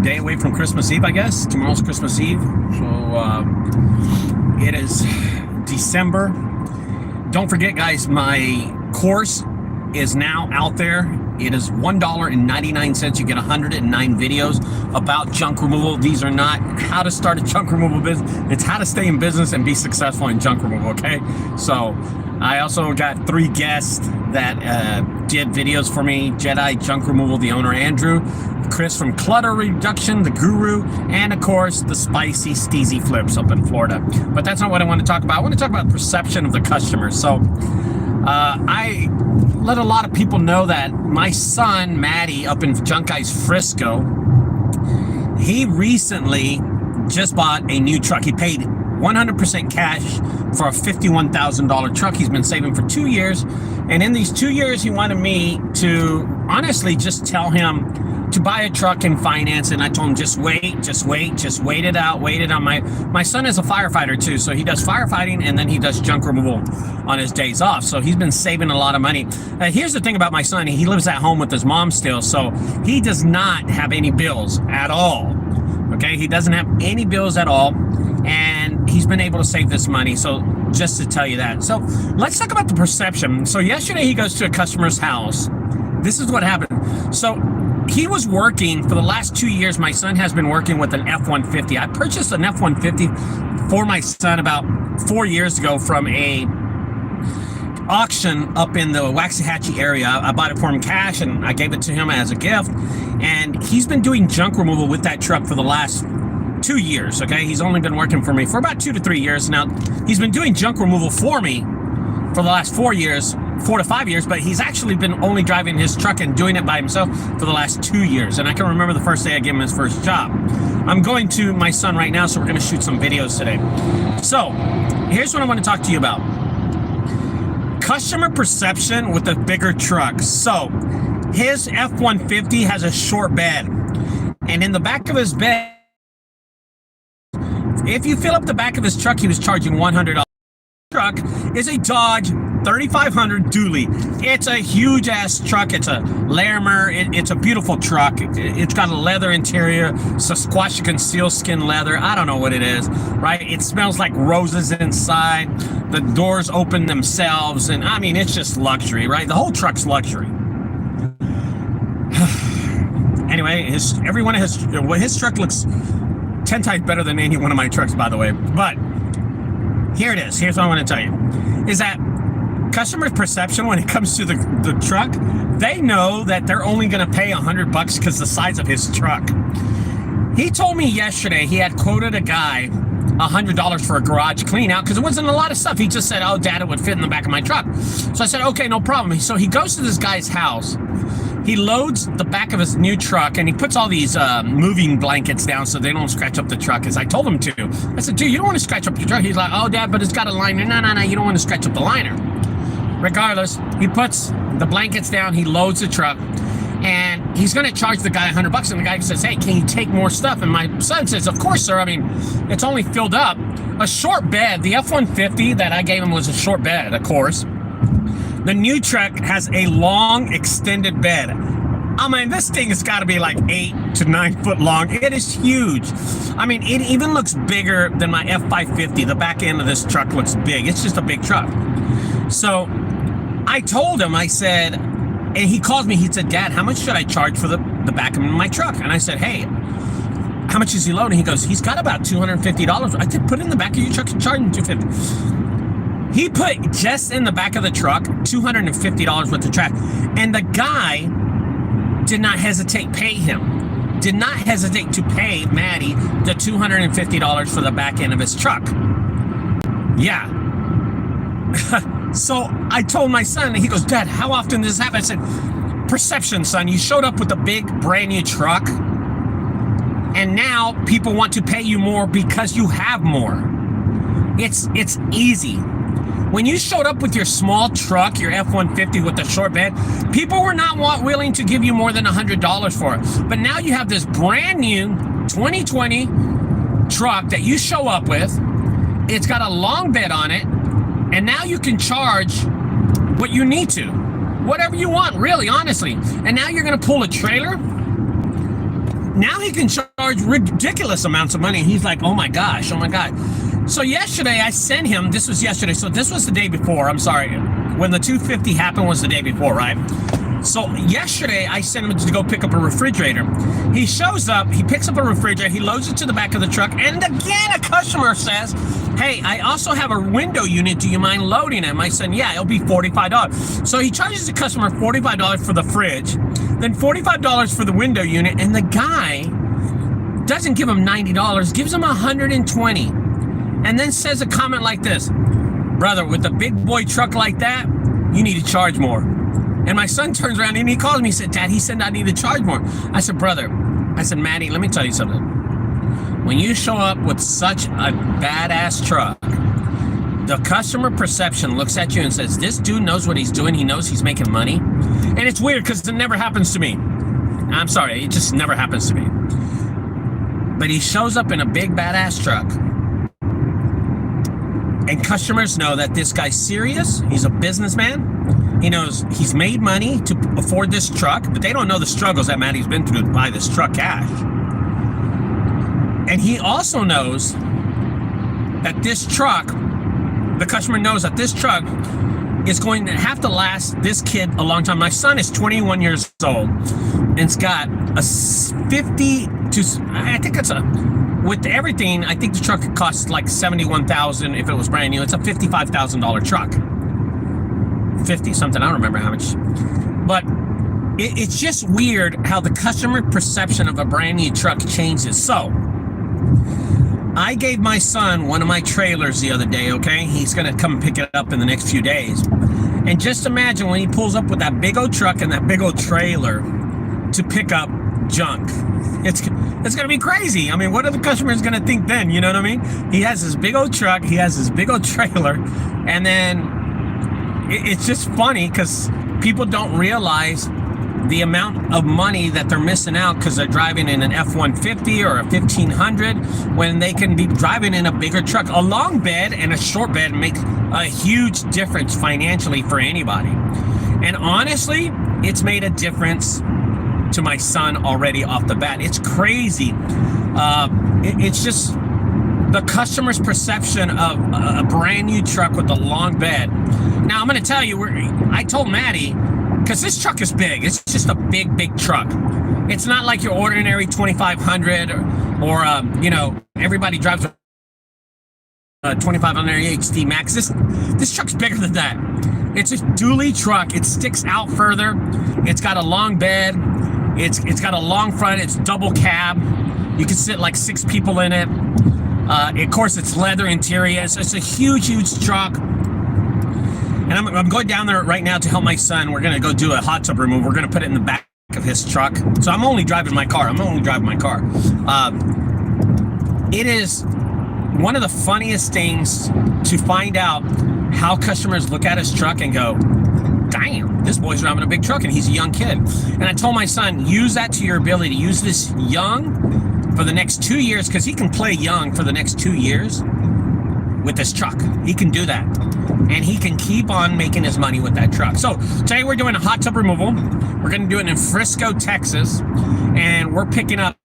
day away from Christmas Eve, I guess. Tomorrow's Christmas Eve. So it is December. Don't forget, guys, my course is now out there. It is $1.99. You get 109 videos about junk removal. These are not how to start a junk removal business. It's how to stay in business and be successful in junk removal, okay? So I also got 3 guests that did videos for me. Jedi Junk Removal, the owner, Andrew. Chris from Clutter Reduction, the guru. And, of course, the Spicy Steezy Flips up in Florida. But that's not what I want to talk about. I want to talk about perception of the customer. So I let a lot of people know that my son, Maddie, up in Junk Guys Frisco, he recently just bought a new truck. He paid 100% cash for a $51,000 truck. He's been saving for 2 years. And in these 2 years, he wanted me to honestly just tell him to buy a truck and finance it. And I told him, just wait it out. My son is a firefighter too. So he does firefighting and then he does junk removal on his days off. So he's been saving a lot of money. Here's the thing about my son. He lives at home with his mom still. So he does not have any bills at all. Okay, he doesn't have any bills at all. And he's been able to save this money. So just to tell you that. So let's talk about the perception. So yesterday he goes to a customer's house. This is what happened. So he was working for the last 2 years. My son has been working with an F-150. I purchased an F-150 for my son about 4 years ago from a auction up in the Waxahachie area. I bought it for him cash and I gave it to him as a gift. And he's been doing junk removal with that truck for the last 2 years, okay? He's only been working for me for about 2 to 3 years. Now, he's been doing junk removal for me for the last 4 to 5 years, but he's actually been only driving his truck and doing it by himself for the last 2 years. And I can remember the first day I gave him his first job. I'm going to my son right now, so we're gonna shoot some videos today. So, here's what I wanna talk to you about. Customer perception with a bigger truck. So, his F-150 has a short bed. And in the back of his bed, if you fill up the back of his truck, he was charging $100. Truck is a Dodge 3500 dually. It's a huge ass truck. It's a Larimer. It's a beautiful truck. It's got a leather interior, Sasquatchican sealskin leather. I don't know what it is, right? It smells like roses inside. The doors open themselves, and I mean, it's just luxury, right? The whole truck's luxury. Anyway, his truck looks 10 times better than any one of my trucks, by the way. But here it is. Here's what I want to tell you. Is that customer perception when it comes to the truck, they know that they're only going to pay $100 because the size of his truck. He told me yesterday he had quoted a guy $100 for a garage clean out because it wasn't a lot of stuff. He just said, oh, Dad, it would fit in the back of my truck. So I said, okay, no problem. So he goes to this guy's house. He loads the back of his new truck and he puts all these moving blankets down so they don't scratch up the truck, as I told him to. I said, dude, you don't want to scratch up your truck. He's like, oh, Dad, but it's got a liner. No, you don't want to scratch up the liner. Regardless, he puts the blankets down, he loads the truck, and he's going to charge the guy $100. And the guy says, hey, can you take more stuff? And my son says, of course, sir. I mean, it's only filled up. A short bed, the F-150 that I gave him was a short bed, of course. The new truck has a long, extended bed. I mean, this thing has got to be like 8 to 9 foot long. It is huge. I mean, it even looks bigger than my F-550. The back end of this truck looks big. It's just a big truck. So I told him, I said, and he called me, he said, Dad, how much should I charge for the back of my truck? And I said, hey, how much is he loading? He goes, he's got about $250. I said, put it in the back of your truck and charge him $250. He put just in the back of the truck $250 worth of trash. And the guy did not hesitate to pay him. Did not hesitate to pay Maddie the $250 for the back end of his truck. Yeah. So I told my son, and he goes, Dad, how often does this happen? I said, perception, son. You showed up with a big brand new truck, and now people want to pay you more because you have more. It's easy. When you showed up with your small truck, your F-150 with the short bed, people were not willing to give you more than $100 for it. But now you have this brand new 2020 truck that you show up with. It's got a long bed on it. And now you can charge what you need to. Whatever you want, really, honestly. And now you're going to pull a trailer now he can charge ridiculous amounts of money. He's like, oh my gosh, oh my God. So yesterday I sent him, this was yesterday, so this was the day before, I'm sorry. When the 250 happened was the day before, right? So yesterday I sent him to go pick up a refrigerator. He shows up, he picks up a refrigerator, he loads it to the back of the truck, and again a customer says, hey, I also have a window unit, do you mind loading it? I said, yeah, it'll be $45. So he charges the customer $45 for the fridge, then $45 for the window unit, and the guy doesn't give him $90, gives him $120. And then says a comment like this, brother, with a big boy truck like that, you need to charge more. And my son turns around and he calls me, he said, Dad, he said I need to charge more. I said, brother, I said, Maddie, let me tell you something. When you show up with such a badass truck, the customer perception looks at you and says, this dude knows what he's doing. He knows he's making money. And it's weird because it never happens to me. I'm sorry, it just never happens to me. But he shows up in a big badass truck. And customers know that this guy's serious. He's a businessman. He knows he's made money to afford this truck, but they don't know the struggles that Maddie's been through to buy this truck cash. And he also knows that this truck, the customer knows that this truck is going to have to last this kid a long time. My son is 21 years old, and it's got a 50 to, I think it's a, with everything, I think the truck costs like $71,000 if it was brand new. It's a $55,000 truck. 50 something, I don't remember how much. But it's just weird how the customer perception of a brand new truck changes. So, I gave my son one of my trailers the other day, okay? He's gonna come pick it up in the next few days. And just imagine when he pulls up with that big old truck and that big old trailer to pick up junk. It's gonna be crazy. I mean, what are the customers gonna think then? You know what I mean? He has this big old truck, he has this big old trailer, and then it's just funny because people don't realize the amount of money that they're missing out because they're driving in an F-150 or a 1500 when they can be driving in a bigger truck. A long bed and a short bed makes a huge difference financially for anybody. And honestly, it's made a difference to my son already off the bat. It's crazy. It's just the customer's perception of a brand new truck with a long bed. Now, I'm going to tell you, I told Maddie, because this truck is big. It's just a big truck. It's not like your ordinary 2500 or you know, everybody drives a 2500 HD Max. This truck's bigger than that. It's a dually truck. It sticks out further. It's got a long bed. It's got a long front. It's double cab. You can sit like 6 people in it. Of course, it's leather interior. It's a huge truck. And I'm going down there right now to help my son. We're going to go do a hot tub removal. We're going to put it in the back of his truck. So I'm only driving my car. It is one of the funniest things to find out how customers look at his truck and go, damn, this boy's driving a big truck and he's a young kid. And I told my son, use that to your ability. Use this young for the next 2 years, because he can play young for the next 2 years with this truck. He can do that. And he can keep on making his money with that truck. So today we're doing a hot tub removal. We're going to do it in Frisco, Texas. And we're picking up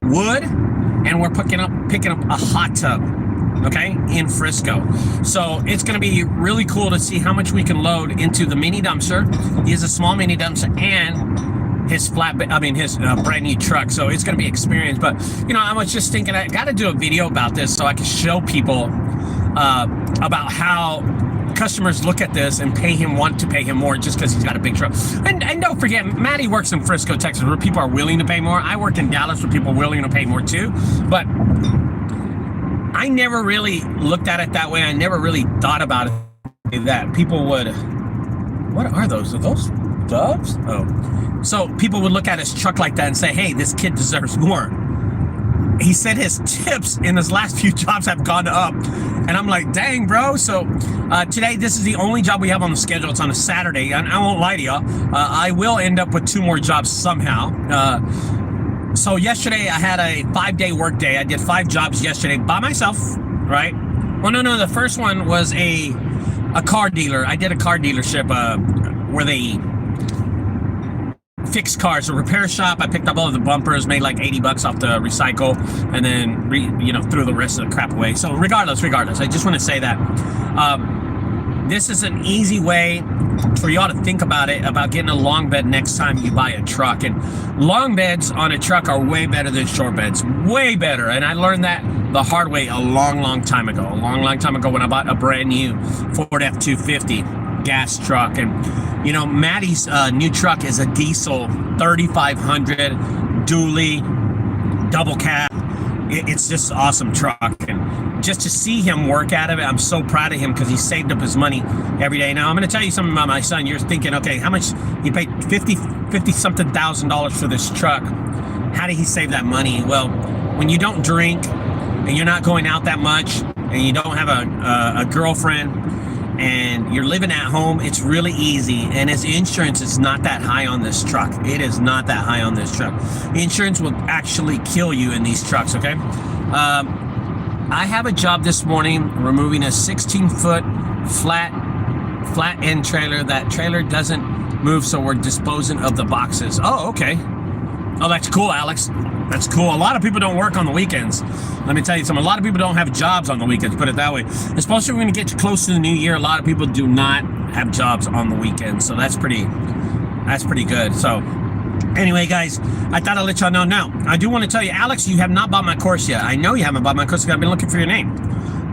wood and we're picking up a hot tub, okay, in Frisco. So it's going to be really cool to see how much we can load into the mini dumpster. He has a small mini dumpster and his his brand new truck. So it's going to be experience. But, you know, I was just thinking I got to do a video about this so I can show people about how customers look at this and want to pay him more just because he's got a big truck. And don't forget, Maddie works in Frisco, Texas, where people are willing to pay more. I work in Dallas where people are willing to pay more too. But I never really looked at it that way. I never really thought about it that people would, what are those? Are those doves? Oh. So people would look at his truck like that and say, hey, this kid deserves more. He said his tips in his last few jobs have gone up. And I'm like, dang, bro. So today, this is the only job we have on the schedule. It's on a Saturday. And I won't lie to y'all. I will end up with 2 more jobs somehow. So yesterday, I had a 5-day work day. I did 5 jobs yesterday by myself, right? Well, no. The first one was a car dealer. I did a car dealership where they fix cars, a repair shop. I picked up all of the bumpers, made like 80 bucks off the recycle, and then threw the rest of the crap away. So regardless, I just want to say that this is an easy way for y'all to think about it, about getting a long bed next time you buy a truck. And long beds on a truck are way better than short beds, way better. And I learned that the hard way a long time ago when I bought a brand new Ford F-250 gas truck. And Maddie's new truck is a diesel 3500 dually double cab. It's just an awesome truck, and just to see him work out of it, I'm so proud of him, because he saved up his money every day. Now I'm going to tell you something about my son. You're thinking, okay, how much he paid? 50 something $1,000 for this truck. How did he save that money? Well, when you don't drink and you're not going out that much and you don't have a girlfriend and you're living at home, it's really easy. And his insurance is not that high on this truck. It is not that high on this truck. Insurance will actually kill you in these trucks, okay? I have a job this morning removing a 16-foot flat end trailer. That trailer doesn't move, so we're disposing of the boxes. Oh, okay. Oh, that's cool, Alex. That's cool. A lot of people don't work on the weekends. Let me tell you something. A lot of people don't have jobs on the weekends, put it that way. Especially when we get close to the new year, a lot of people do not have jobs on the weekends. So that's pretty good. So anyway, guys, I thought I'd let y'all know. Now, I do want to tell you, Alex, you have not bought my course yet. I know you haven't bought my course because I've been looking for your name.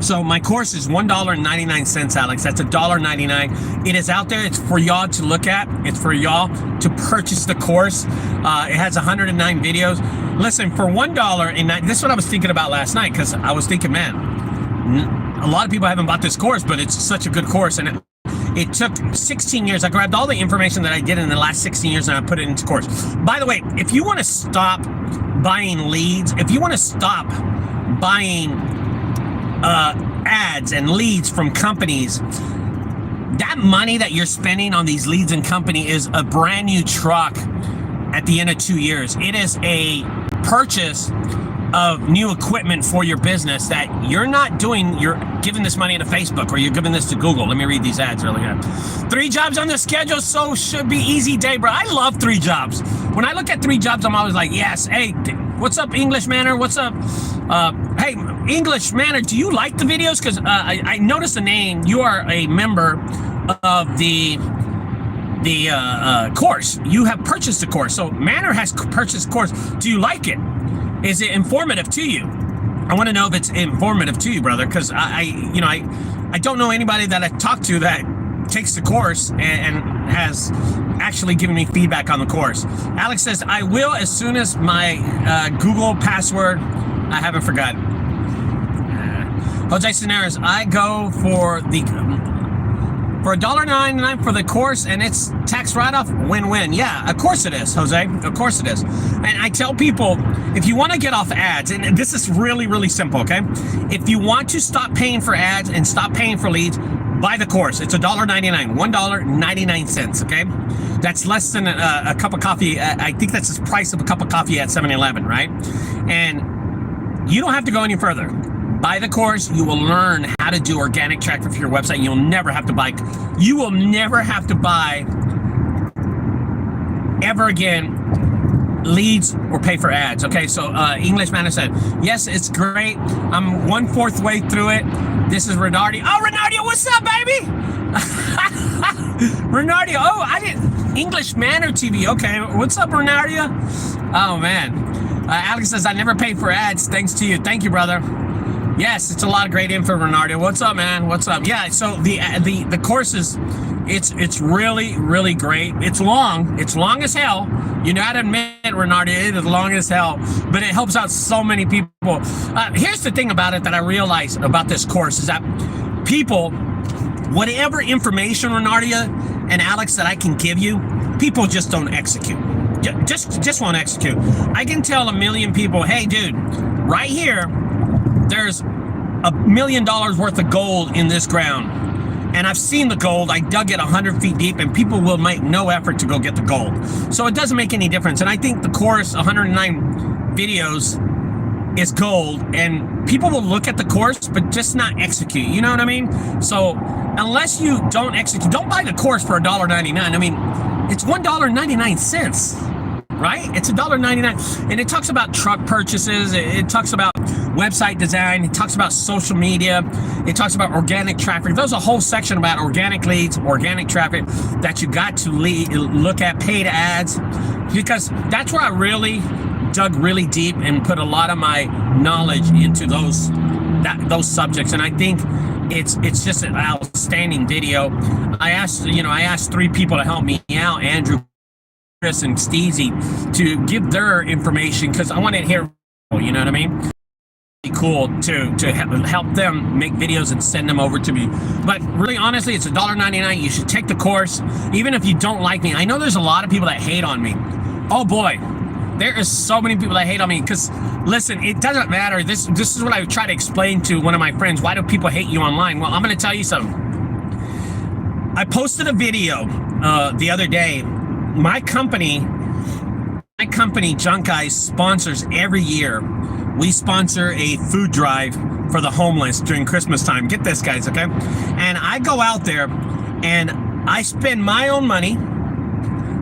So my course is $1.99, Alex. That's $1.99. It is out there. It's for y'all to look at. It's for y'all to purchase the course. It has 109 videos. Listen, for $1.09, this is what I was thinking about last night, because I was thinking, man, a lot of people haven't bought this course, but it's such a good course. And it took 16 years. I grabbed all the information that I did in the last 16 years and I put it into course. By the way, if you want to stop buying leads, if you want to stop buying ads and leads from companies, that money that you're spending on these leads and company is a brand new truck at the end of 2 years. It is a purchase of new equipment for your business that you're not doing. You're giving this money to Facebook, or you're giving this to Google. Let me read these ads really good. 3 jobs on the schedule, so should be easy day, bro. I love 3 jobs. When I look at 3 jobs, I'm always like, yes. Hey, what's up, English Manor? What's up? Hey, English Manor, do you like the videos? Because I noticed the name. You are a member of the course. You have purchased the course. So Manor has purchased the course. Do you like it? Is it informative to you? I want to know if it's informative to you, brother, because I don't know anybody that I talked to that takes the course and has actually given me feedback on the course. Alex says, I will as soon as my Google password, I haven't forgotten. Jose Scenaros, I go for $1.99 for the course, and it's tax write-off, win-win. Yeah, of course it is, Jose. Of course it is. And I tell people, if you want to get off ads, and this is really, really simple, okay? If you want to stop paying for ads and stop paying for leads, buy the course. It's $1.99, $1.99, okay? That's less than a cup of coffee. I think that's the price of a cup of coffee at 7-Eleven, right? And you don't have to go any further. Buy the course. You will learn how to do organic traffic for your website. You'll never have to buy. You will never have to buy ever again leads or pay for ads. Okay, so English Manor said, yes, it's great. I'm 1/4 way through it. This is Renardio. Oh, Renardio, what's up, baby? Renardio. Oh, I didn't. English Manor TV. Okay, what's up, Renardio? Oh man. Alex says, I never paid for ads. Thanks to you. Thank you, brother. Yes, it's a lot of great info, Renardo. What's up, man? What's up? Yeah, so the course is, it's really, really great. It's long. It's long as hell. You know how to admit it, Renardo. It is long as hell, but it helps out so many people. Here's the thing about it that I realized about this course is that people, whatever information, Renardo and Alex, that I can give you, people just don't execute. Just won't execute. I can tell a million people, hey, dude, right here, there's $1 million worth of gold in this ground. And I've seen the gold. I dug it 100 feet deep, and people will make no effort to go get the gold. So it doesn't make any difference. And I think the course, 109 videos, is gold. And people will look at the course, but just not execute. You know what I mean? So unless you don't execute, don't buy the course for $1.99. I mean, it's $1.99. right? It's $1.99, and it talks about truck purchases. It talks about website design. It talks about social media. It talks about organic traffic. There's a whole section about organic leads, organic traffic that you got to look at, paid ads, because that's where I really dug really deep and put a lot of my knowledge into those subjects. And I think it's just an outstanding video. I asked 3 people to help me out, Andrew, Chris, and Steezy, to give their information, because I wanted to hear, you know what I mean? Cool to help them make videos and send them over to me. But really, honestly, it's $1.99. You should take the course, even if you don't like me. I know there's a lot of people that hate on me. Oh boy, there is so many people that hate on me, because listen, it doesn't matter. This is what I try to explain to one of my friends. Why do people hate you online? Well, I'm going to tell you something. I posted a video the other day. My company, Junk Guys, sponsors every year. We sponsor a food drive for the homeless during Christmas time. Get this, guys, okay? And I go out there and I spend my own money.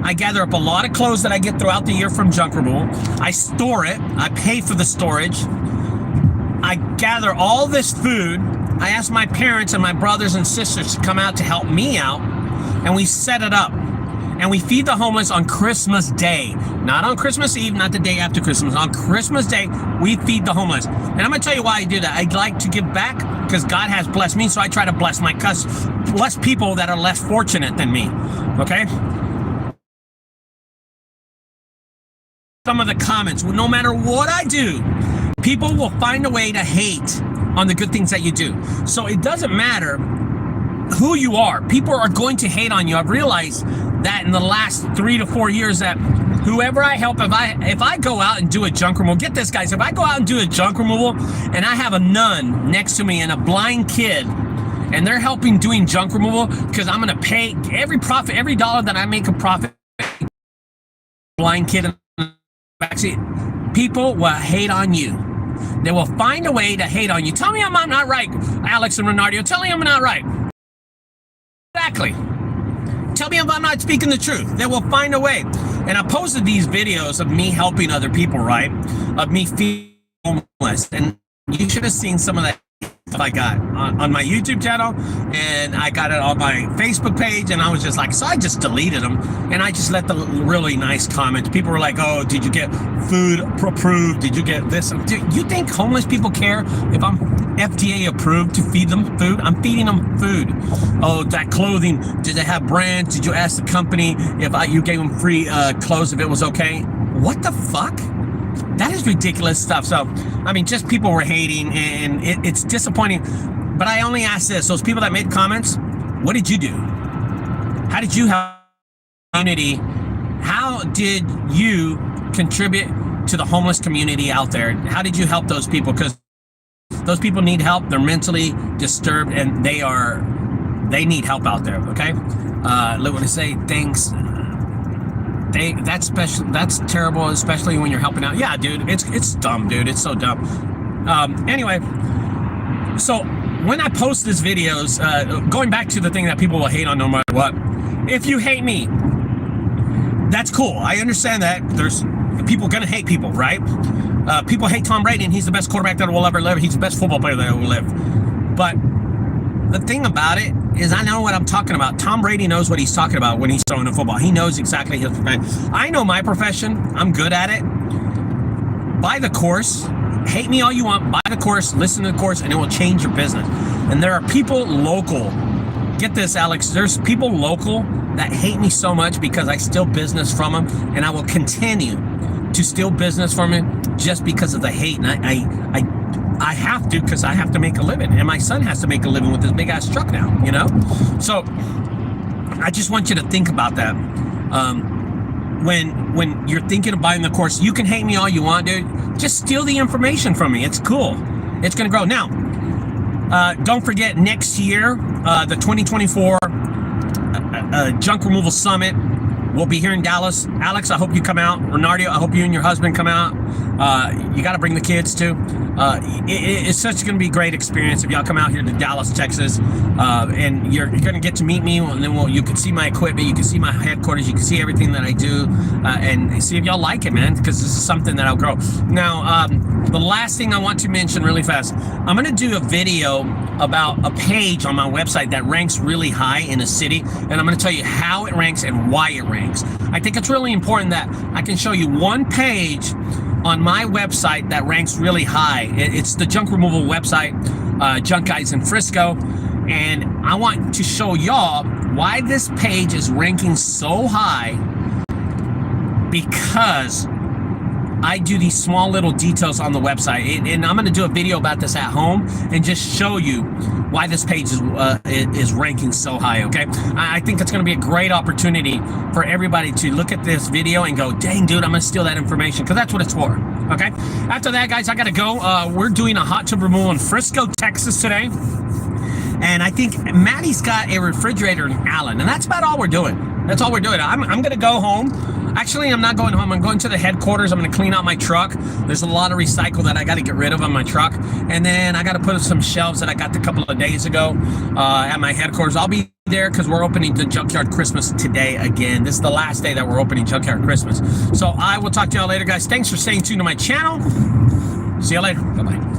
I gather up a lot of clothes that I get throughout the year from junk removal. I store it. I pay for the storage. I gather all this food. I ask my parents and my brothers and sisters to come out to help me out, and we set it up. And we feed the homeless on Christmas Day. Not on Christmas Eve, not the day after Christmas. On Christmas Day, we feed the homeless. And I'm going to tell you why I do that. I'd like to give back because God has blessed me, so I try to bless people that are less fortunate than me. Okay? Some of the comments, no matter what I do, people will find a way to hate on the good things that you do. So it doesn't matter who you are. People are going to hate on you. I've realized that in the last 3 to 4 years, that whoever I help, if I go out and do a junk removal, get this, guys, if I go out and do a junk removal and I have a nun next to me and a blind kid, and they're helping doing junk removal, because I'm going to pay every dollar that I make a profit, blind kid in the backseat, people will hate on you. They will find a way to hate on you. Tell me I'm not right, Alex and Renardio. Tell me I'm not right. Exactly. Tell me if I'm not speaking the truth. They will find a way. And I posted these videos of me helping other people, right? Of me feeding homeless. And you should have seen some of that stuff I got on my YouTube channel, and I got it on my Facebook page, and I was just like, so I just deleted them, and I just let the really nice comments. People were like, oh, did you get food approved? Did you get this? Do you think homeless people care if I'm FDA approved to feed them food? I'm feeding them food. Oh, that clothing, did they have brands? Did you ask the company if you gave them free clothes if it was okay? What the fuck? That is ridiculous stuff. So, I mean, just people were hating, and it's disappointing. But I only ask this, those people that made comments, what did you do? How did you help the community? How did you contribute to the homeless community out there? How did you help those people? Because those people need help. They're mentally disturbed, and they need help out there, okay? Let me say thanks. That's terrible, especially when you're helping out. Yeah, dude, it's dumb, dude. It's so dumb. Anyway, so when I post these videos, going back to the thing that people will hate on no matter what, if you hate me, that's cool. I understand that there's people gonna hate people, right? People hate Tom Brady, and he's the best quarterback that will ever live. He's the best football player that will live. But the thing about it is, I know what I'm talking about. Tom Brady knows what he's talking about when he's throwing the football. He knows exactly his profession. I know my profession. I'm good at it. Buy the course. Hate me all you want. Buy the course. Listen to the course, and it will change your business. And there are people local. Get this, Alex. There's people local that hate me so much because I steal business from them, and I will continue to steal business from them just because of the hate. And I have to, because I have to make a living, and my son has to make a living with this big ass truck now, you know? So I just want you to think about that. When you're thinking of buying the course, you can hate me all you want, dude. Just steal the information from me. It's cool. It's going to grow. Now, don't forget, next year, the 2024 Junk Removal Summit will be here in Dallas. Alex, I hope you come out. Renardio, I hope you and your husband come out. You got to bring the kids too. It's such going to be a great experience if y'all come out here to Dallas, Texas, and you're going to get to meet me, and then you can see my equipment, you can see my headquarters, you can see everything that I do, and see if y'all like it, man, because this is something that I'll grow. Now, the last thing I want to mention really fast, I'm going to do a video about a page on my website that ranks really high in a city, and I'm going to tell you how it ranks and why it ranks. I think it's really important that I can show you one page on my website that ranks really high. It's the junk removal website, Junk Guys in Frisco, and I want to show y'all why this page is ranking so high, because I do these small little details on the website, and I'm going to do a video about this at home and just show you why this page is ranking so high. Okay, I think it's going to be a great opportunity for everybody to look at this video and go, dang dude, I'm going to steal that information, because that's what it's for. Okay, after that, guys, I got to go. We're doing a hot tub removal in Frisco, Texas today, and I think Maddie's got a refrigerator in Allen, and that's about all we're doing. That's all we're doing. I'm going to go home. Actually, I'm not going home. I'm going to the headquarters. I'm going to clean out my truck. There's a lot of recycle that I got to get rid of on my truck. And then I got to put up some shelves that I got a couple of days ago at my headquarters. I'll be there because we're opening the Junkyard Christmas today again. This is the last day that we're opening Junkyard Christmas. So I will talk to y'all later, guys. Thanks for staying tuned to my channel. See you later. Bye-bye.